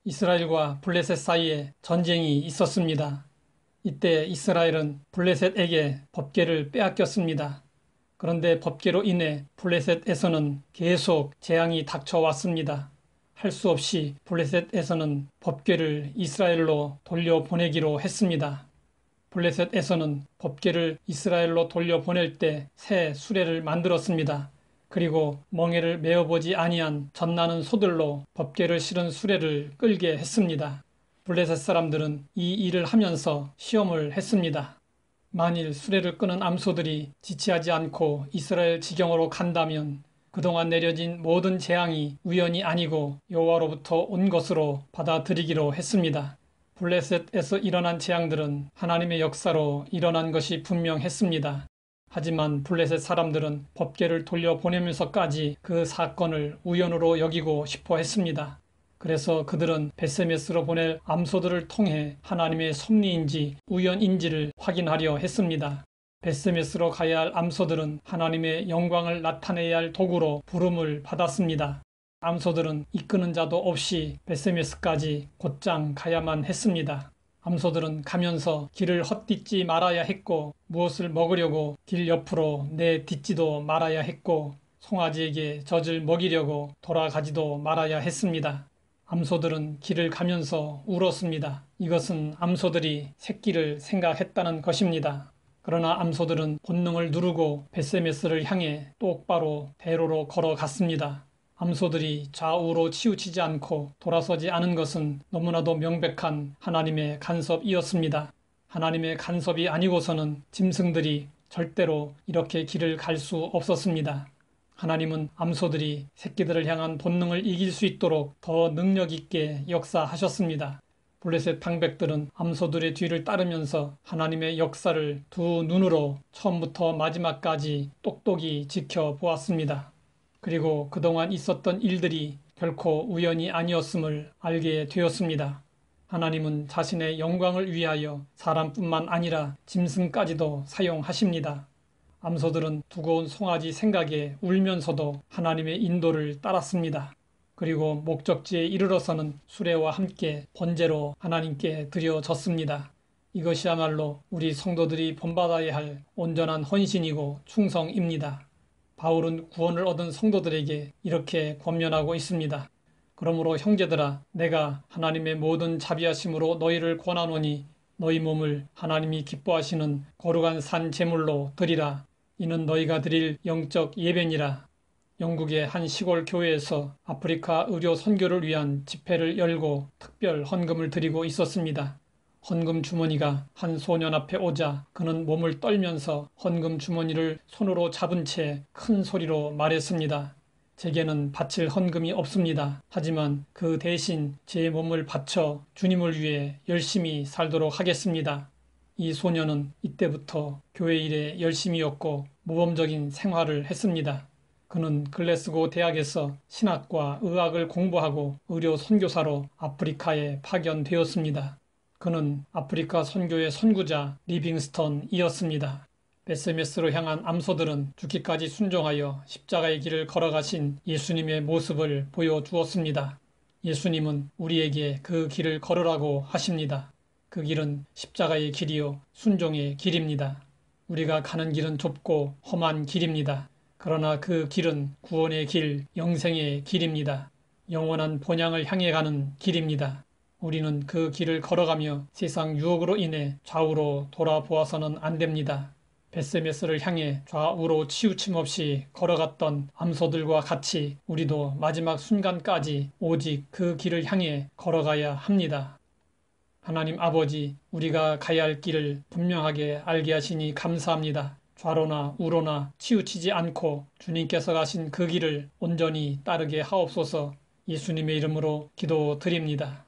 이스라엘과 블레셋 사이에 전쟁이 있었습니다. 이때 이스라엘은 블레셋에게 법궤를 빼앗겼습니다. 그런데 법궤로 인해 블레셋에서는 계속 재앙이 닥쳐왔습니다. 할 수 없이 블레셋에서는 법궤를 이스라엘로 돌려보내기로 했습니다. 블레셋에서는 법궤를 이스라엘로 돌려보낼 때 새 수레를 만들었습니다. 그리고 멍에를 메어보지 아니한 젖나는 소들로 법궤를 실은 수레를 끌게 했습니다. 블레셋 사람들은 이 일을 하면서 시험을 했습니다. 만일 수레를 끄는 암소들이 지체하지 않고 이스라엘 지경으로 간다면 그동안 내려진 모든 재앙이 우연이 아니고 여호와로부터 온 것으로 받아들이기로 했습니다. 블레셋에서 일어난 재앙들은 하나님의 역사로 일어난 것이 분명했습니다. 하지만 블레셋 사람들은 법궤를 돌려보내면서까지 그 사건을 우연으로 여기고 싶어 했습니다. 그래서 그들은 벳세메스로 보낼 암소들을 통해 하나님의 섭리인지 우연인지를 확인하려 했습니다. 벳세메스로 가야 할 암소들은 하나님의 영광을 나타내야 할 도구로 부름을 받았습니다. 암소들은 이끄는 자도 없이 벳세메스까지 곧장 가야만 했습니다. 암소들은 가면서 길을 헛딛지 말아야 했고 무엇을 먹으려고 길 옆으로 내딛지도 말아야 했고 송아지에게 젖을 먹이려고 돌아가지도 말아야 했습니다. 암소들은 길을 가면서 울었습니다. 이것은 암소들이 새끼를 생각했다는 것입니다. 그러나 암소들은 본능을 누르고 벳세메스를 향해 똑바로 대로로 걸어갔습니다. 암소들이 좌우로 치우치지 않고 돌아서지 않은 것은 너무나도 명백한 하나님의 간섭이었습니다. 하나님의 간섭이 아니고서는 짐승들이 절대로 이렇게 길을 갈 수 없었습니다. 하나님은 암소들이 새끼들을 향한 본능을 이길 수 있도록 더 능력 있게 역사하셨습니다. 블레셋 방백들은 암소들의 뒤를 따르면서 하나님의 역사를 두 눈으로 처음부터 마지막까지 똑똑히 지켜보았습니다. 그리고 그동안 있었던 일들이 결코 우연이 아니었음을 알게 되었습니다. 하나님은 자신의 영광을 위하여 사람뿐만 아니라 짐승까지도 사용하십니다. 암소들은 두고 온 송아지 생각에 울면서도 하나님의 인도를 따랐습니다. 그리고 목적지에 이르러서는 수레와 함께 번제로 하나님께 드려졌습니다. 이것이야말로 우리 성도들이 본받아야 할 온전한 헌신이고 충성입니다. 바울은 구원을 얻은 성도들에게 이렇게 권면하고 있습니다. 그러므로 형제들아, 내가 하나님의 모든 자비하심으로 너희를 권하노니 너희 몸을 하나님이 기뻐하시는 거룩한 산 제물로 드리라. 이는 너희가 드릴 영적 예배니라. 영국의 한 시골 교회에서 아프리카 의료 선교를 위한 집회를 열고 특별 헌금을 드리고 있었습니다. 헌금 주머니가 한 소년 앞에 오자 그는 몸을 떨면서 헌금 주머니를 손으로 잡은 채 큰 소리로 말했습니다. 제게는 바칠 헌금이 없습니다. 하지만 그 대신 제 몸을 바쳐 주님을 위해 열심히 살도록 하겠습니다. 이 소년은 이때부터 교회 일에 열심이었고 모범적인 생활을 했습니다. 그는 글래스고 대학에서 신학과 의학을 공부하고 의료 선교사로 아프리카에 파견되었습니다. 그는 아프리카 선교의 선구자 리빙스턴이었습니다. 벳세메스로 향한 암소들은 죽기까지 순종하여 십자가의 길을 걸어가신 예수님의 모습을 보여주었습니다. 예수님은 우리에게 그 길을 걸으라고 하십니다. 그 길은 십자가의 길이요 순종의 길입니다. 우리가 가는 길은 좁고 험한 길입니다. 그러나 그 길은 구원의 길, 영생의 길입니다. 영원한 본향을 향해 가는 길입니다. 우리는 그 길을 걸어가며 세상 유혹으로 인해 좌우로 돌아보아서는 안 됩니다. 벳세메스를 향해 좌우로 치우침 없이 걸어갔던 암소들과 같이 우리도 마지막 순간까지 오직 그 길을 향해 걸어가야 합니다. 하나님 아버지, 우리가 가야 할 길을 분명하게 알게 하시니 감사합니다. 좌로나 우로나 치우치지 않고 주님께서 가신 그 길을 온전히 따르게 하옵소서. 예수님의 이름으로 기도드립니다.